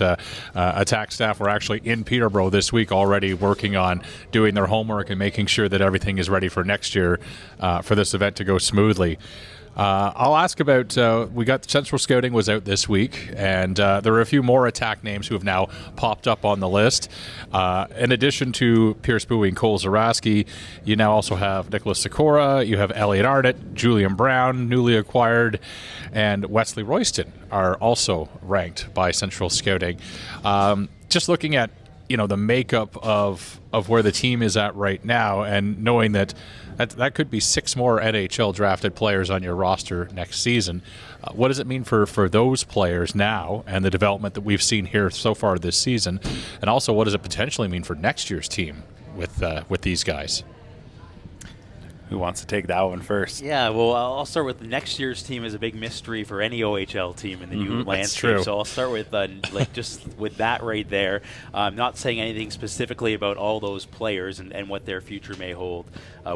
Attack staff were actually in Peterborough this week already working on doing their homework and making sure that everything is ready for next year for this event to go smoothly. I'll ask about, we got Central Scouting was out this week, and there are a few more Attack names who have now popped up on the list. In addition to Pierce Bowie and Cole Zurawski, you now also have Nicholas Sikora, you have Elliot Arnott, Julian Brown, newly acquired, and Wesley Royston are also ranked by Central Scouting. Just looking at, the makeup of where the team is at right now, and knowing that could be 6 more NHL drafted players on your roster next season. What does it mean for those players now and the development that we've seen here so far this season? And also, what does it potentially mean for next year's team with these guys? Who wants to take that one first? Yeah, well, I'll start with next year's team is a big mystery for any OHL team in the new landscape. So I'll start with just with that right there. I'm not saying anything specifically about all those players and what their future may hold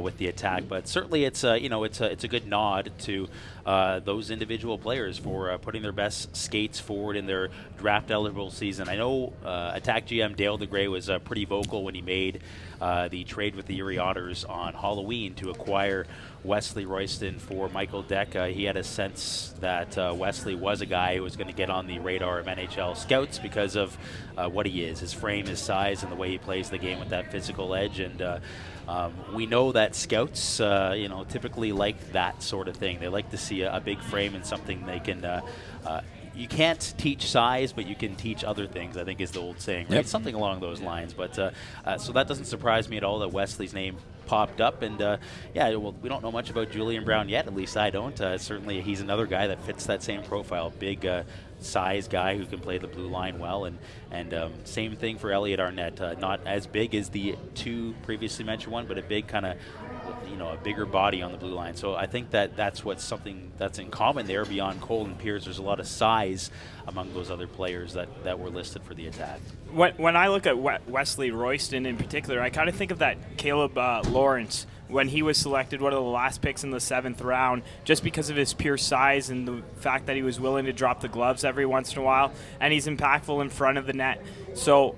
with the Attack, but certainly it's a good nod to those individual players for putting their best skates forward in their draft eligible season. I know Attack GM Dale DeGray was pretty vocal when he made the trade with the Erie Otters on Halloween to acquire Wesley Royston for Michael Deck. He had a sense that Wesley was a guy who was going to get on the radar of NHL scouts because of what he is, his frame, his size, and the way he plays the game with that physical edge. And we know that scouts, typically like that sort of thing. They like to see a big frame and something they can. You can't teach size, but you can teach other things, I think is the old saying, right? Yep. Something along those lines. But so that doesn't surprise me at all that Wesley's name popped up. And, we don't know much about Julian Brown yet, at least I don't. Certainly he's another guy that fits that same profile, big size guy who can play the blue line well. And same thing for Elliot Arnott. Not as big as the 2 previously mentioned one, but a big kind of a bigger body on the blue line. So I think that's something that's in common there beyond Cole and Pierce. There's a lot of size among those other players that were listed for the Attack. When I look at Wesley Royston in particular, I kind of think of that Caleb Lawrence when he was selected, one of the last picks in the 7th round, just because of his pure size and the fact that he was willing to drop the gloves every once in a while, and he's impactful in front of the net. So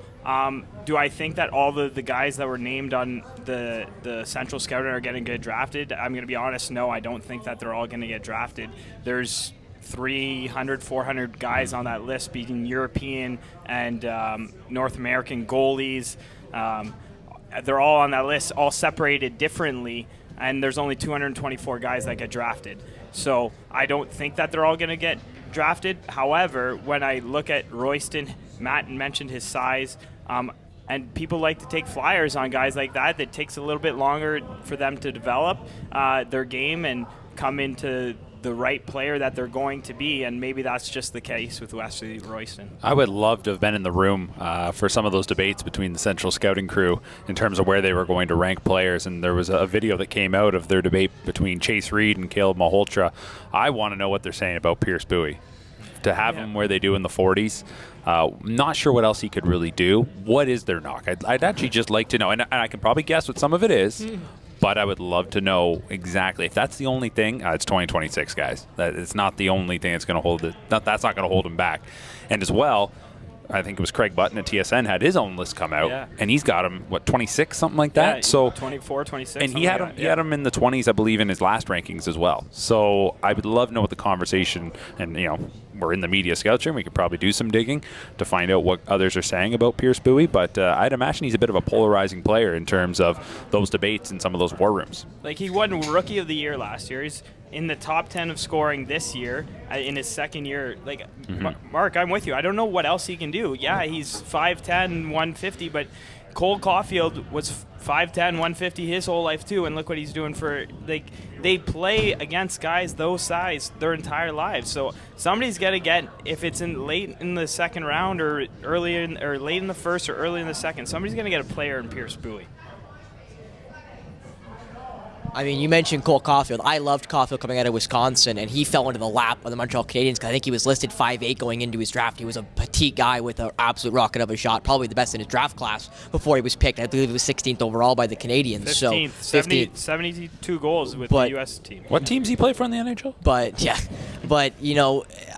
do I think that all the guys that were named on the Central Scouting are going to get drafted? I'm going to be honest, no, I don't think that they're all going to get drafted. There's 300, 400 guys on that list, being European and North American goalies. They're all on that list, all separated differently, and there's only 224 guys that get drafted. So I don't think that they're all going to get drafted. However, when I look at Royston, Matt mentioned his size, and people like to take flyers on guys like that. It takes a little bit longer for them to develop their game and come into the right player that they're going to be, and maybe that's just the case with Wesley Royston. I would love to have been in the room for some of those debates between the Central Scouting crew in terms of where they were going to rank players, and there was a video that came out of their debate between Chase Reed and Caleb Malholtra. I want to know what they're saying about Pierce Bowie. To have him where they do in the 40s, not sure what else he could really do. What is their knock? I'd actually just like to know, and I can probably guess what some of it is, but I would love to know exactly. If that's the only thing, it's 2026, guys. It's not the only thing that's going to hold it. That's not going to hold him back. And as well, I think it was Craig Button at TSN had his own list come out, and he's got him, 26, something like that? Yeah, so 24, 26. And he had him in the 20s, I believe, in his last rankings as well. So I would love to know what the conversation, and we're in the media scouts room. We could probably do some digging to find out what others are saying about Pierce Bowie, but I'd imagine he's a bit of a polarizing player in terms of those debates and some of those war rooms. Like, he won Rookie of the Year last year. He's in the top 10 of scoring this year in his second year. Like, Mark, I'm with you. I don't know what else he can do. Yeah, he's 5'10", 150, but Cole Caulfield was 5'10", 150 his whole life too, and look what he's doing for, they play against guys those size their entire lives. So somebody's got to get, if it's late in the second round or late in the first or early in the second, somebody's going to get a player in Pierce Bowie. I mean, you mentioned Cole Caulfield. I loved Caulfield coming out of Wisconsin, and he fell into the lap of the Montreal Canadiens because I think he was listed 5'8" going into his draft. He was a petite guy with an absolute rocket of a shot, probably the best in his draft class before he was picked. I believe he was 16th overall by the Canadiens. 15th, So 72 goals with the U.S. team. What teams he play for in the NHL? But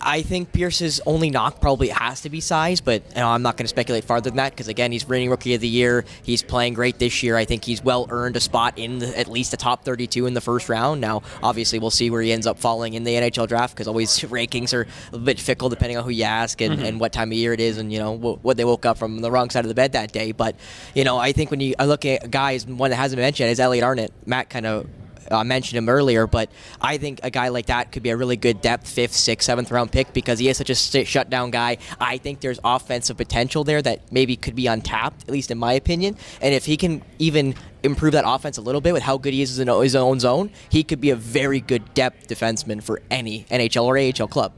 I think Pierce's only knock probably has to be size, but I'm not going to speculate farther than that because, again, he's reigning Rookie of the Year. He's playing great this year. I think he's well earned a spot in at least the top 32 in the first round. Now, obviously, we'll see where he ends up falling in the NHL draft because always rankings are a bit fickle depending on who you ask and what time of year it is and, what they woke up from the wrong side of the bed that day. But, I think when I look at guys, one that hasn't been mentioned is Elliot Arnott. Matt kind of mentioned him earlier, but I think a guy like that could be a really good depth 5th, 6th, 7th round pick because he is such a shutdown guy. I think there's offensive potential there that maybe could be untapped, at least in my opinion. And if he can even improve that offense a little bit with how good he is in his own zone, he could be a very good depth defenseman for any NHL or AHL club.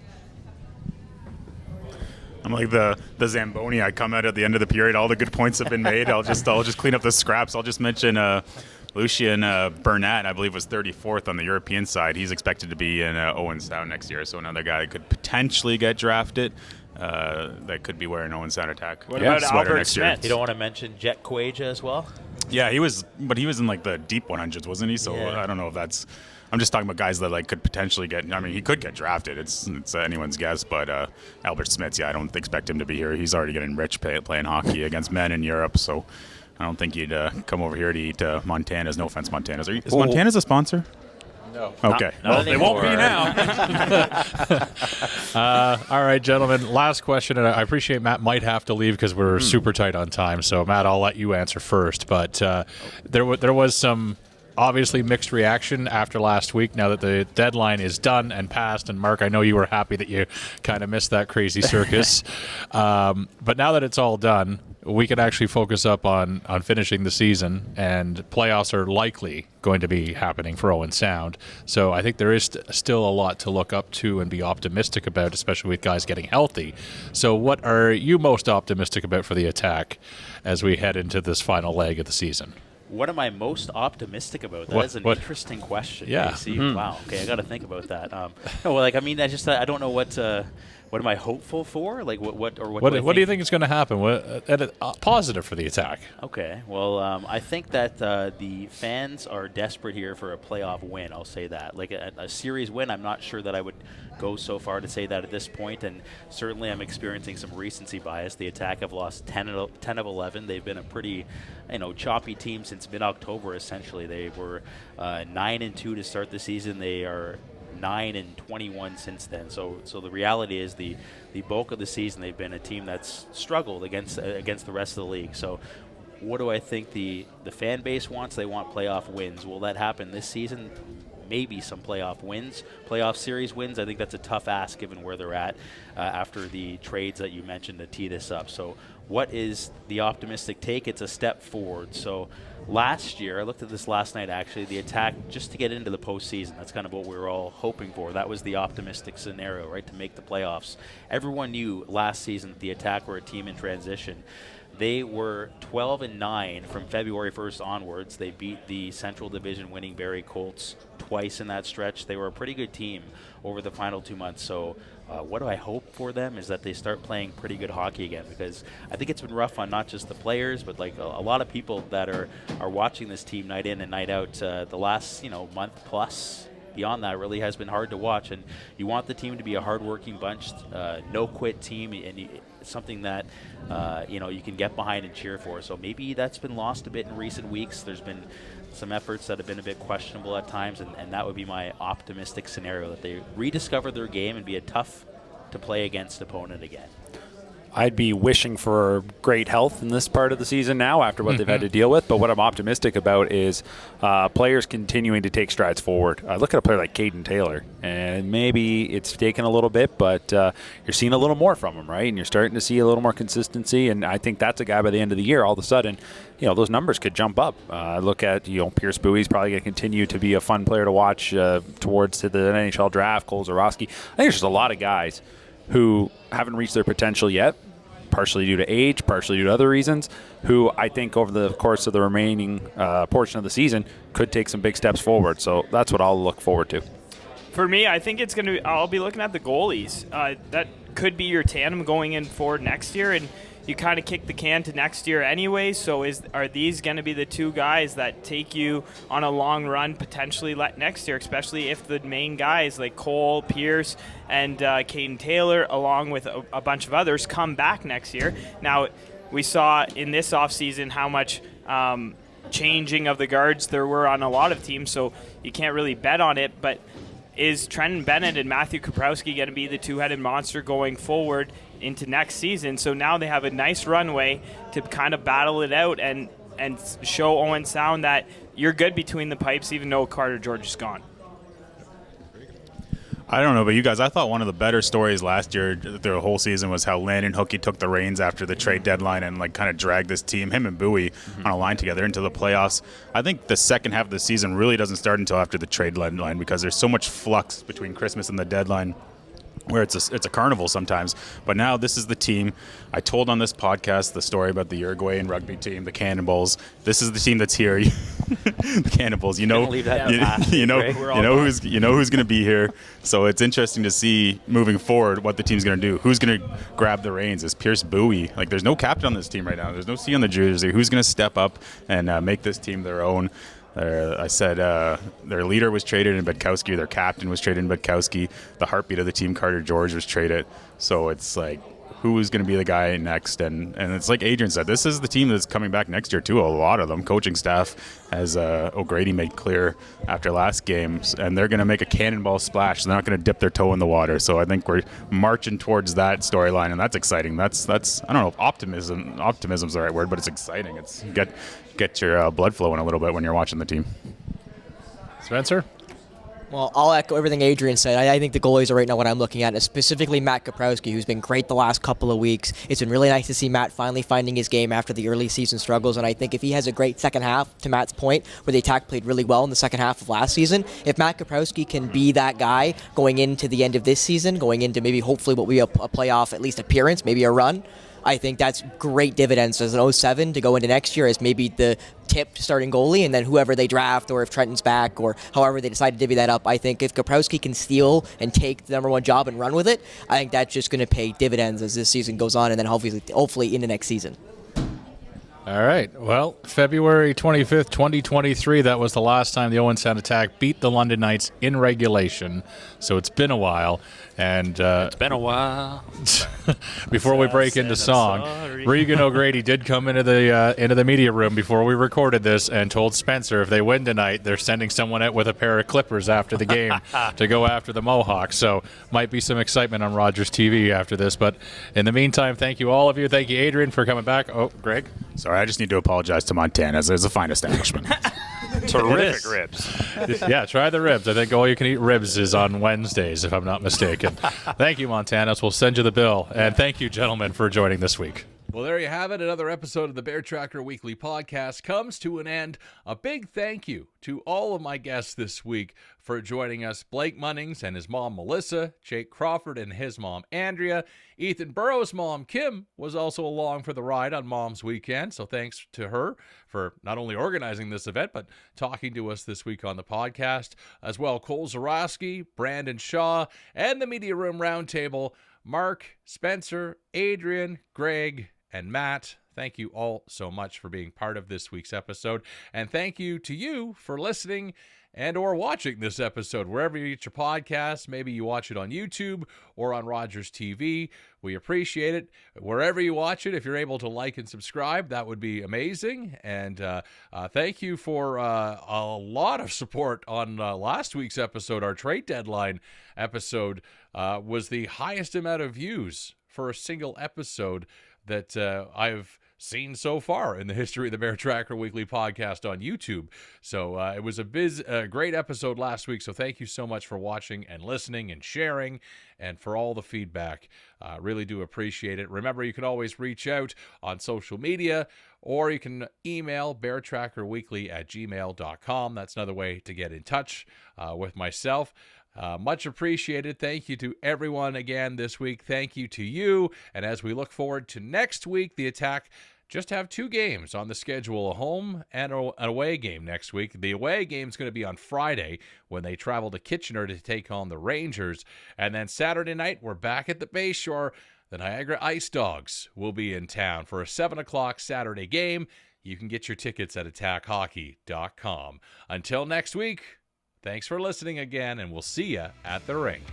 I'm like the Zamboni. I come out at the end of the period. All the good points have been made. I'll just clean up the scraps. I'll just mention Lucien Burnett, I believe, was 34th on the European side. He's expected to be in Owen Sound next year, so another guy that could potentially get drafted that could be wearing Owen Sound Attack. What about Albert next year. You don't want to mention Jet Quaja as well? Yeah, he was in like the deep 100s, wasn't he? So I don't know if that's. I'm just talking about guys that could potentially get. I mean, he could get drafted. It's anyone's guess. But Albert Smith, I don't expect him to be here. He's already getting rich playing hockey against men in Europe. So I don't think he'd come over here to eat Montana's. No offense, Montana's. Is Montana's a sponsor? No. Okay. Well, they won't be now. All right, gentlemen. Last question, and I appreciate Matt might have to leave because we're super tight on time. So, Matt, I'll let you answer first. But there was some obviously mixed reaction after last week now that the deadline is done and passed. And, Mark, I know you were happy that you kind of missed that crazy circus. But now that it's all done, we can actually focus up on finishing the season, and playoffs are likely going to be happening for Owen Sound. So I think there is still a lot to look up to and be optimistic about, especially with guys getting healthy. So what are you most optimistic about for the Attack as we head into this final leg of the season? What am I most optimistic about? That is an interesting question. Yeah. Mm-hmm. Wow. Okay, I got to think about that. I don't know what am I hopeful for? Like what do you think is going to happen? What positive for the Attack? Okay. Well, I think that the fans are desperate here for a playoff win. I'll say that. Like a series win, I'm not sure that I would go so far to say that at this point, and certainly I'm experiencing some recency bias. The Attack have lost 10 of 11. They've been a pretty, choppy team since mid-October. Essentially, they were 9-2 to start the season. They are 9-21 since then. So the reality is the bulk of the season they've been a team that's struggled against the rest of the league. So what do I think the fan base wants? They want playoff wins. Will that happen this season? Maybe some playoff series wins. I think that's a tough ask given where they're at after the trades that you mentioned to tee this up. So what is the optimistic take? It's a step forward. So last year, I looked at this last night actually, the Attack just to get into the postseason. That's kind of what we were all hoping for. That was the optimistic scenario, right, to make the playoffs. Everyone knew last season that the Attack were a team in transition. They were 12-9 from February 1st onwards. They beat the Central Division winning Barrie Colts twice in that stretch. They were a pretty good team over the final 2 months. So what do I hope for them is that they start playing pretty good hockey again, because I think it's been rough on not just the players, but like a lot of people that are watching this team night in and night out the last month plus. Beyond that, really has been hard to watch, and you want the team to be a hard-working bunch, no-quit team, and something that you can get behind and cheer for. So maybe that's been lost a bit in recent weeks. There's been some efforts that have been a bit questionable at times, and that would be my optimistic scenario, that they rediscover their game and be a tough-to-play against opponent again. I'd be wishing for great health in this part of the season now after what they've had to deal with. But what I'm optimistic about is players continuing to take strides forward. I look at a player like Caden Taylor, and maybe it's taken a little bit, but you're seeing a little more from him, right? And you're starting to see a little more consistency. And I think that's a guy by the end of the year, all of a sudden, those numbers could jump up. Look at, Pierce Bowie's probably going to continue to be a fun player to watch towards the NHL draft. Cole Zurawski. I think there's just a lot of guys who haven't reached their potential yet, partially due to age, partially due to other reasons, who I think over the course of the remaining portion of the season could take some big steps forward. So that's what I'll look forward to. For me, I think it's going to be, I'll be looking at the goalies. That could be your tandem going in forward next year, and you kind of kick the can to next year anyway. So are these going to be the two guys that take you on a long run potentially next year, especially if the main guys like Cole, Pierce, and Caden Taylor, along with a bunch of others, come back next year? Now, we saw in this offseason how much changing of the guards there were on a lot of teams, so you can't really bet on it, but is Trenton Bennett and Matthew Kaprowski going to be the two-headed monster going forward into next season? So now they have a nice runway to kind of battle it out and show Owen Sound that you're good between the pipes, even though Carter George is gone. I don't know about you guys. I thought one of the better stories last year, the whole season, was how Landon Hookie took the reins after the trade deadline and like kind of dragged this team, him and Bowie, on a line together into the playoffs. I think the second half of the season really doesn't start until after the trade deadline because there's so much flux between Christmas and the deadline, where it's a carnival sometimes. But now this is the team. I told on this podcast the story about the Uruguayan rugby team, the Cannonballs. This is the team that's here. The Cannonballs. You know who's going to be here. So it's interesting to see moving forward what the team's going to do. Who's going to grab the reins? Is Pierce Bowie? Like, there's no captain on this team right now. There's no C on the jersey. Who's going to step up and make this team their own? I said their leader was traded in Budkowski. Their captain was traded in Budkowski. The heartbeat of the team, Carter George, was traded. So it's like, who is going to be the guy next? And it's like Adrien said, this is the team that's coming back next year too. A lot of them, coaching staff, as O'Grady made clear after last game, and they're going to make a cannonball splash. They're not going to dip their toe in the water. So I think we're marching towards that storyline, and that's exciting. That's I don't know if optimism's the right word, but it's exciting. It's get your blood flowing a little bit when you're watching the team. Spencer? Well, I'll echo everything Adrien said. I think the goalies are right now what I'm looking at, and specifically Matt Kaprowski, who's been great the last couple of weeks. It's been really nice to see Matt finally finding his game after the early season struggles, and I think if he has a great second half, to Matt's point, where the attack played really well in the second half of last season, if Matt Kaprowski can be that guy going into the end of this season, going into maybe hopefully what will be a playoff at least appearance, maybe a run, I think that's great dividends as an 07 to go into next year as maybe the tipped starting goalie, and then whoever they draft, or if Trenton's back, or however they decide to divvy that up. I think if Kaprowski can steal and take the number one job and run with it, I think that's just going to pay dividends as this season goes on, and then hopefully into next season. All right. Well, February 25th, 2023, that was the last time the Owen Sound Attack beat the London Knights in regulation. So it's been a while. And it's been a while. Before we break into song, Regan O'Grady did come into the media room before we recorded this and told Spencer if they win tonight, they're sending someone out with a pair of clippers after the game to go after the Mohawks. So might be some excitement on Rogers TV after this. But in the meantime, thank you all of you. Thank you, Adrien, for coming back. Oh, Greg? Sorry, I just need to apologize to Montana's. It's a fine establishment. Terrific ribs. Yeah, try the ribs. I think all you can eat ribs is on Wednesdays, if I'm not mistaken. Thank you, Montana's. We'll send you the bill. And thank you, gentlemen, for joining this week. Well, there you have it. Another episode of the Bear Tracker Weekly Podcast comes to an end. A big thank you to all of my guests this week for joining us. Blake Munnings and his mom, Melissa, Jake Crawford and his mom, Andrea. Ethan Burroughs' mom, Kim, was also along for the ride on Mom's Weekend. So thanks to her for not only organizing this event, but talking to us this week on the podcast. As well, Cole Zurawski, Brandon Shaw, and the Media Room Roundtable, Mark, Spencer, Adrien, Greg, and Matt. Thank you all so much for being part of this week's episode. And thank you to you for listening and or watching this episode wherever you get your podcasts. Maybe you watch it on YouTube or on Rogers TV. We appreciate it. Wherever you watch it, if you're able to like and subscribe, that would be amazing. And thank you for a lot of support on last week's episode. Our trade deadline episode was the highest amount of views for a single episode that I've seen so far in the history of the Bear Tracker Weekly Podcast on YouTube. So it was a great episode last week. So thank you so much for watching and listening and sharing and for all the feedback. Really do appreciate it. Remember, you can always reach out on social media, or you can email beartrackerweekly@gmail.com. That's another way to get in touch with myself. Much appreciated. Thank you to everyone again this week. Thank you to you. And as we look forward to next week, the Attack just have 2 games on the schedule, a home and an away game next week. The away game is going to be on Friday when they travel to Kitchener to take on the Rangers. And then Saturday night, we're back at the Bayshore. The Niagara Ice Dogs will be in town for a 7 o'clock Saturday game. You can get your tickets at attackhockey.com. Until next week, thanks for listening again, and we'll see you at the rink.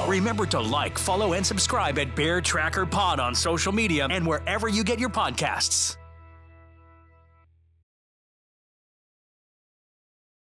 Remember to like, follow, and subscribe at Bear Tracker Pod on social media and wherever you get your podcasts.